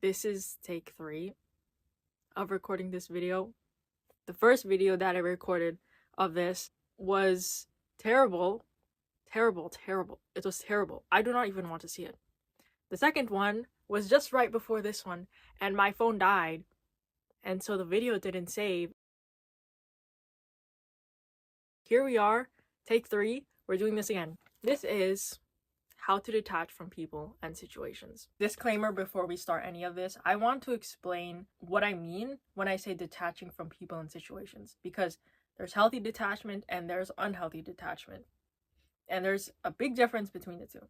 This is take 3 of recording this video. The first video that I recorded of this was terrible. It was terrible. I do not even want to see it. The second one was just right before this one, and my phone died, and so the video didn't save. Here we are, take 3. We're doing this again. This is how to detach from people and situations. Disclaimer before we start any of this, I want to explain what I mean when I say detaching from people and situations, because there's healthy detachment and there's unhealthy detachment. And there's a big difference between the two.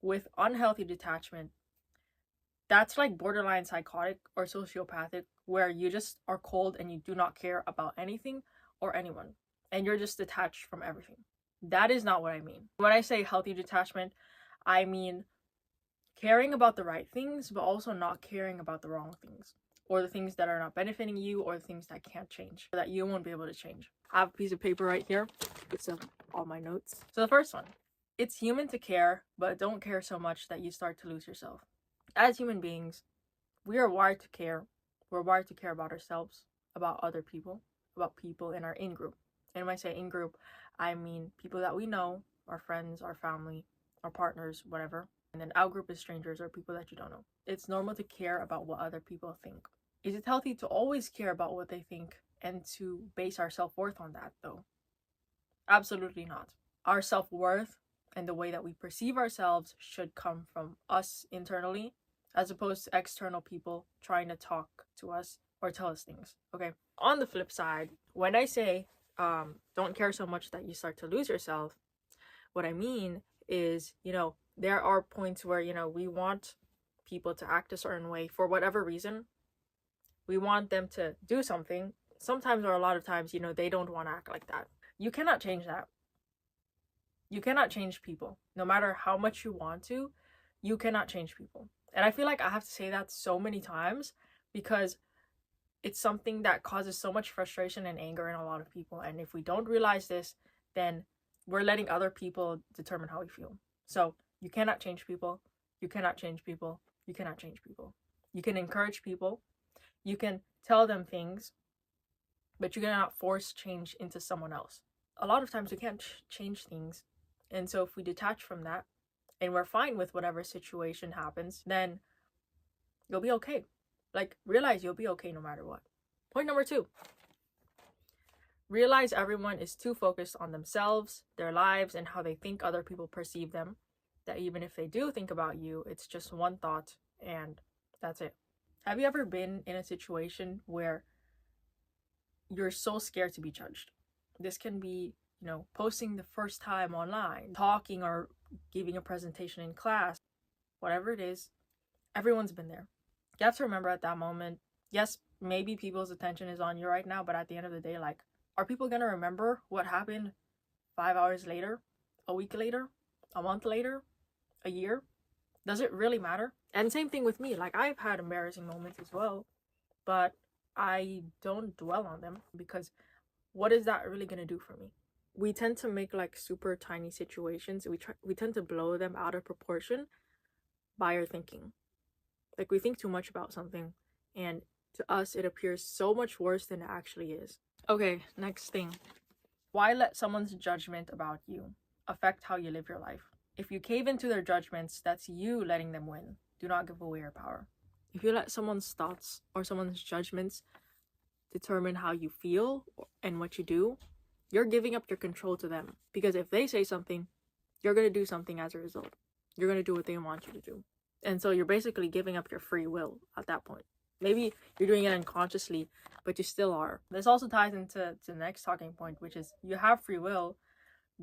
With unhealthy detachment, that's like borderline psychotic or sociopathic, where you just are cold and you do not care about anything or anyone, and you're just detached from everything. That is not what I mean. When I say healthy detachment, I mean caring about the right things, but also not caring about the wrong things, or the things that are not benefiting you, or the things that can't change, or that you won't be able to change. I have a piece of paper right here with all my notes. So the first one, it's human to care, but don't care so much that you start to lose yourself. As human beings, we are wired to care. We're wired to care about ourselves, about other people, about people in our in-group. And when I say in-group, I mean people that we know, our friends, our family, our partners, whatever. And then out-group is strangers or people that you don't know. It's normal to care about what other people think. Is it healthy to always care about what they think and to base our self-worth on that, though? Absolutely not. Our self-worth and the way that we perceive ourselves should come from us internally, as opposed to external people trying to talk to us or tell us things, okay? On the flip side, when I say don't care so much that you start to lose yourself, what I mean is, there are points where, we want people to act a certain way for whatever reason. We want them to do something. Sometimes or a lot of times, they don't want to act like that. You cannot change that. You cannot change people. No matter how much you want to, you cannot change people. And I feel like I have to say that so many times because it's something that causes so much frustration and anger in a lot of people. And if we don't realize this, then we're letting other people determine how we feel. So you cannot change people. You cannot change people. You cannot change people. You can encourage people. You can tell them things, but you cannot force change into someone else. A lot of times we can't change things. And so if we detach from that and we're fine with whatever situation happens, then you'll be okay. Like, realize you'll be okay no matter what. Point number 2. Realize everyone is too focused on themselves, their lives, and how they think other people perceive them, that even if they do think about you, it's just one thought and that's it. Have you ever been in a situation where you're so scared to be judged? This can be, posting the first time online, talking or giving a presentation in class, whatever it is, everyone's been there. You have to remember at that moment, yes, maybe people's attention is on you right now, but at the end of the day, like, are people going to remember what happened 5 hours later, a week later, a month later, a year? Does it really matter? And same thing with me. Like, I've had embarrassing moments as well, but I don't dwell on them because what is that really going to do for me? We tend to make like super tiny situations. We tend to blow them out of proportion by our thinking. Like, we think too much about something, and to us, it appears so much worse than it actually is. Okay, next thing. Why let someone's judgment about you affect how you live your life? If you cave into their judgments, that's you letting them win. Do not give away your power. If you let someone's thoughts or someone's judgments determine how you feel and what you do, you're giving up your control to them. Because if they say something, you're going to do something as a result. You're going to do what they want you to do. And so you're basically giving up your free will at that point. Maybe you're doing it unconsciously, but you still are. This also ties into the next talking point, which is you have free will.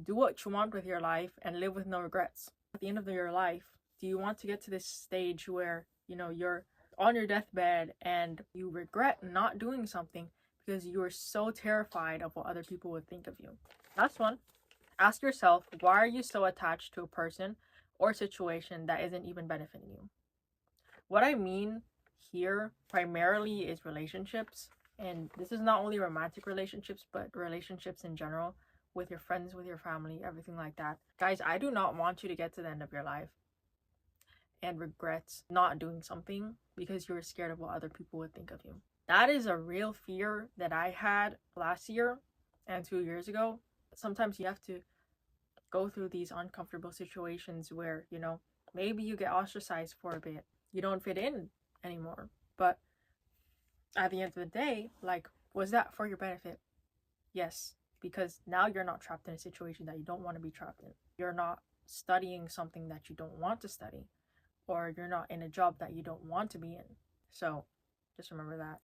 Do what you want with your life and live with no regrets. At the end of your life, do you want to get to this stage where, you're on your deathbed and you regret not doing something because you are so terrified of what other people would think of you? Last one. Ask yourself, why are you so attached to a person or situation that isn't even benefiting you? What I mean here primarily is relationships, and this is not only romantic relationships, but relationships in general, with your friends, with your family, everything like that. Guys, I do not want you to get to the end of your life and regrets not doing something because you were scared of what other people would think of you. That is a real fear that I had last year and 2 years ago. Sometimes you have to go through these uncomfortable situations where, you know, maybe you get ostracized for a bit. You don't fit in anymore. But at the end of the day, like, was that for your benefit? Yes, because now you're not trapped in a situation that you don't want to be trapped in. You're not studying something that you don't want to study, or you're not in a job that you don't want to be in. So just remember that.